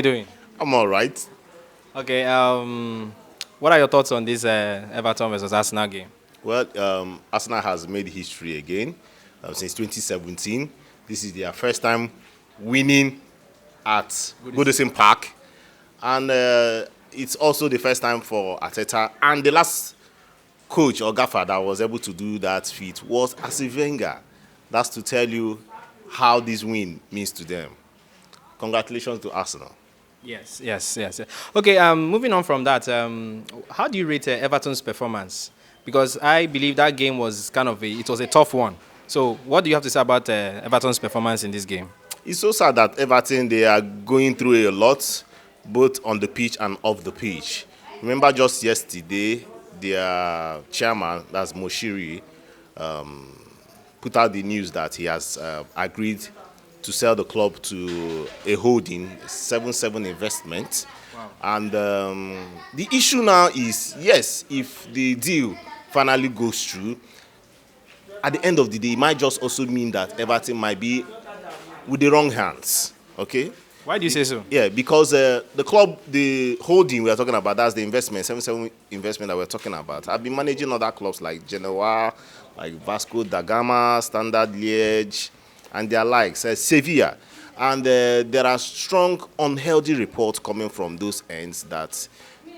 You doing? I'm all right. Okay. What are your thoughts on this Everton versus Arsenal game? Well, Arsenal has made history again since 2017. This is their first time winning at Goodison Park, and it's also the first time for Arteta. And the last coach or gaffer that was able to do that feat was Arsene Wenger. That's to tell you how this win means to them. Congratulations to Arsenal. Yes. Okay. Moving on from that, how do you rate Everton's performance? Because I believe that game was it was a tough one. So, what do you have to say about Everton's performance in this game? It's so sad that Everton, they are going through a lot, both on the pitch and off the pitch. Remember just yesterday, their chairman, that's Moshiri, put out the news that he has agreed to sell the club to a holding, 7-7 investment. Wow. And the issue now is, yes, if the deal finally goes through, at the end of the day, it might just also mean that Everton might be with the wrong hands. Okay? Why do you say so? Yeah, because the club, the holding we are talking about, that's the investment, 7-7 investment that we're talking about. I've been managing other clubs like Genoa, like Vasco da Gama, Standard Liège, and their likes, Sevilla. And there are strong, unhealthy reports coming from those ends that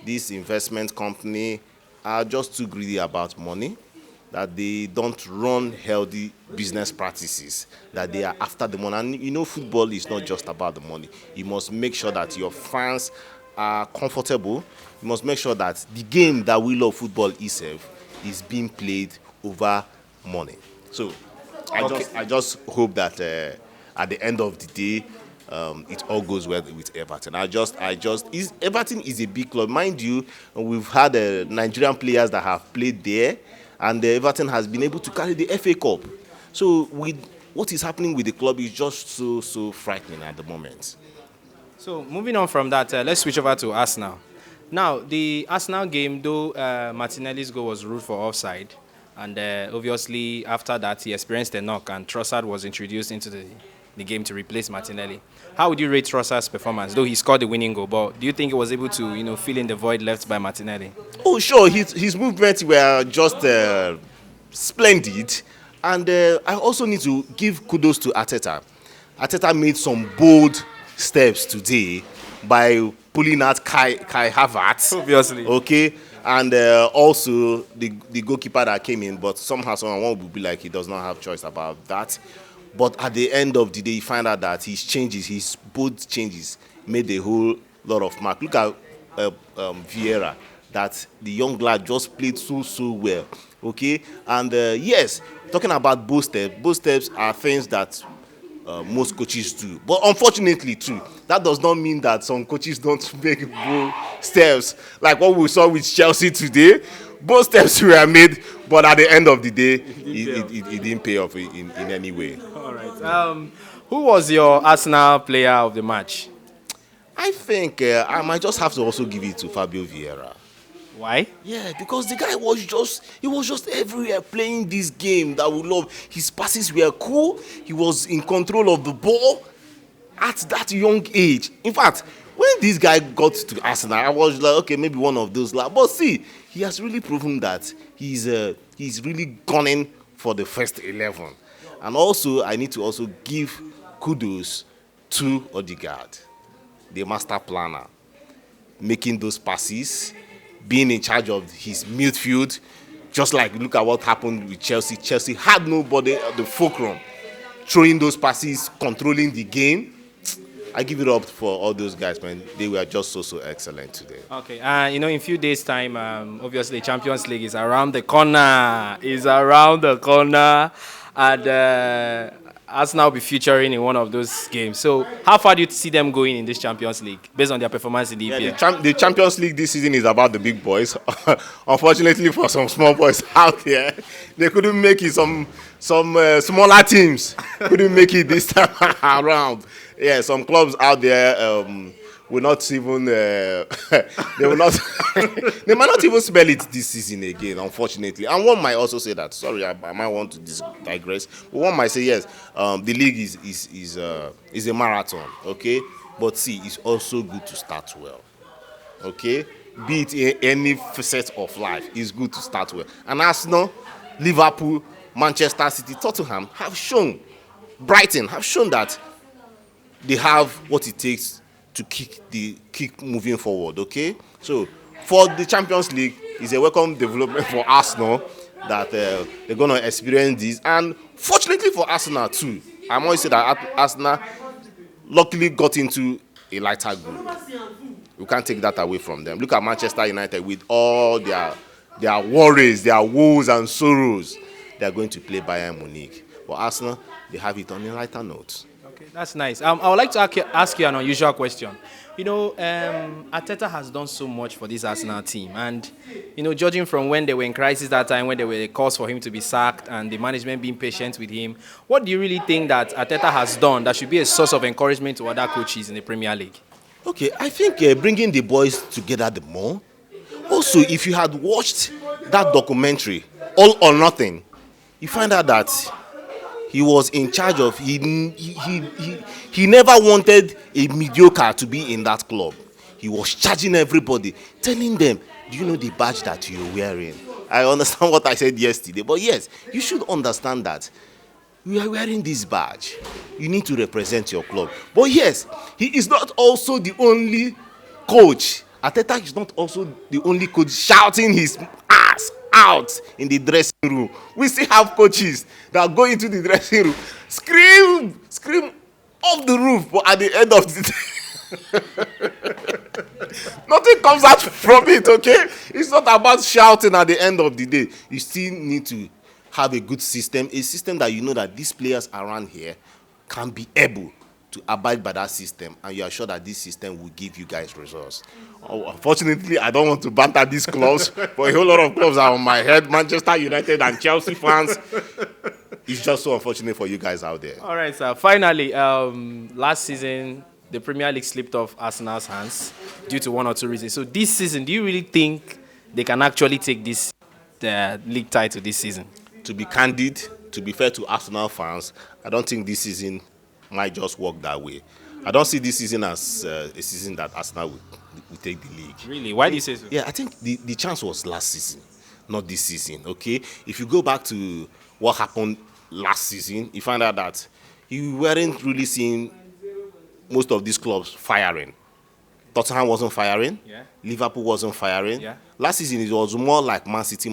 this investment company are just too greedy about money, that they don't run healthy business practices, that they are after the money. And you know, football is not just about the money. You must make sure that your fans are comfortable. You must make sure that the game that we love, football itself, is being played over money. So I just hope that at the end of the day, it all goes well with Everton. Everton is a big club, mind you. We've had Nigerian players that have played there, and Everton has been able to carry the FA Cup. So with what is happening with the club is just so frightening at the moment. So, moving on from that, let's switch over to Arsenal. Now, the Arsenal game, though Martinelli's goal was ruled for offside, and obviously after that he experienced a knock, and Trossard was introduced into the game to replace Martinelli. How would you rate Trossard's performance? Though he scored the winning goal, but do you think he was able to, fill in the void left by Martinelli? Oh, sure, his movements were just splendid, and I also need to give kudos to Arteta. Arteta made some bold steps today by pulling out Kai Havertz. Obviously. Okay. And also the goalkeeper that came in, but somehow someone would be like he does not have choice about that. But at the end of the day, you find out that his bold changes, made a whole lot of mark. Look at Vieira, that the young lad just played so well. Okay, and yes, talking about bold steps are things that most coaches do. But unfortunately, too, that does not mean that some coaches don't make bold steps. Like what we saw with Chelsea today, bold steps were made, but at the end of the day, it didn't pay off in any way. All right. Who was your Arsenal player of the match? I think I might just have to also give it to Fabio Vieira. Why? Yeah, because the guy was just everywhere playing this game that we love. His passes were cool. He was in control of the ball at that young age. In fact, when this guy got to Arsenal, I was like, okay, maybe one of those. But see, he has really proven that he's really gunning for the first 11. And also, I need to also give kudos to Odegaard, the master planner, making those passes, being in charge of his midfield. Just like look at what happened with Chelsea. Chelsea had nobody at the fulcrum, throwing those passes, controlling the game. I give it up for all those guys, man. They were just so excellent today. Okay, in a few days' time, obviously Champions League is around the corner. And Arsenal will be featuring in one of those games. So, how far do you see them going in this Champions League based on their performance in the EPL? The Champions League this season is about the big boys. Unfortunately, for some small boys out there, they couldn't make it. Some smaller teams couldn't make it this time around. Yeah, some clubs out there will not even they will not they might not even spell it this season again, unfortunately. And one might also say that, sorry, I might want to digress, but one might say yes, the league is a marathon. Okay, But see, it's also good to start well. Okay? Be it in any facet of life, it's good to start well. And Arsenal, Liverpool, Manchester City, Tottenham have shown, Brighton have shown that they have what it takes to keep moving forward. Okay? So for the Champions League, it's a welcome development for Arsenal that they're going to experience this. And fortunately for Arsenal too, I must say that Arsenal luckily got into a lighter group. We can't take that away from them. Look at Manchester United with all their worries, their woes and sorrows. They are going to play Bayern Munich. But Arsenal, they have it on a lighter note. Okay, that's nice. I would like to ask you an unusual question. You know, Arteta has done so much for this Arsenal team. And, you know, judging from when they were in crisis that time, when there were calls for him to be sacked and the management being patient with him, what do you really think that Arteta has done that should be a source of encouragement to other coaches in the Premier League? Okay, I think bringing the boys together the more. Also, if you had watched that documentary, All or Nothing, you find out that he was in charge of, he never wanted a mediocre to be in that club. He was charging everybody, telling them, do you know the badge that you're wearing? I understand what I said yesterday, but yes, you should understand that you are wearing this badge. You need to represent your club. But yes, he is not also the only coach. Arteta is not also the only coach shouting his ass out in the dressing room. We still have coaches that go into the dressing room, scream off the roof, but at the end of the day, nothing comes out from it, okay? It's not about shouting at the end of the day. You still need to have a good system, a system that you know that these players around here can be able to abide by that system, and you are sure that this system will give you guys results. Unfortunately, I don't want to banter these clubs, but a whole lot of clubs are on my head, Manchester United and Chelsea fans. It's just so unfortunate for you guys out there. All right, sir. Finally, last season, the Premier League slipped off Arsenal's hands due to one or two reasons. So this season, do you really think they can actually take this league title this season? To be candid, to be fair to Arsenal fans, I don't think this season might just work that way. I don't see this season as a season that Arsenal will take the league. Really? Why do you say so? Yeah, I think the chance was last season, not this season, okay? If you go back to what happened last season, you find out that you weren't really seeing most of these clubs firing. Tottenham wasn't firing. Yeah. Liverpool wasn't firing. Yeah. Last season, it was more like Man City.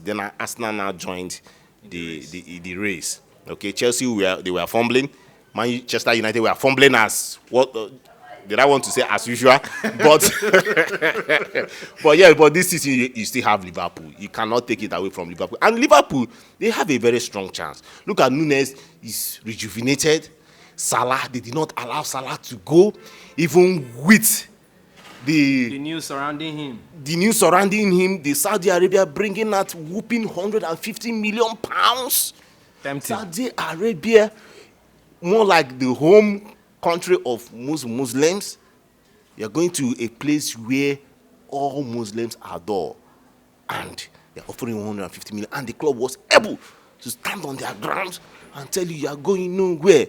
Then Arsenal now joined the race. Okay, Chelsea, they were fumbling. Manchester United were fumbling as what did I want to say as usual, but but this season you still have Liverpool. You cannot take it away from Liverpool. And Liverpool, they have a very strong chance. Look at Nunes, he's rejuvenated. Salah, they did not allow Salah to go, even with the news surrounding him. The news surrounding him, the Saudi Arabia bringing out whooping £150 million. Tempting. Saudi Arabia, more like the home country of most Muslims. You're going to a place where all Muslims adore, and they're offering £150 million, and the club was able to stand on their grounds and tell you are going nowhere.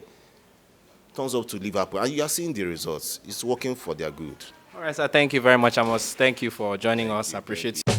Thumbs up to Liverpool, and you are seeing the results. It's working for their good. All right, sir. Thank you very much, Amos. Thank you for joining us. I appreciate it.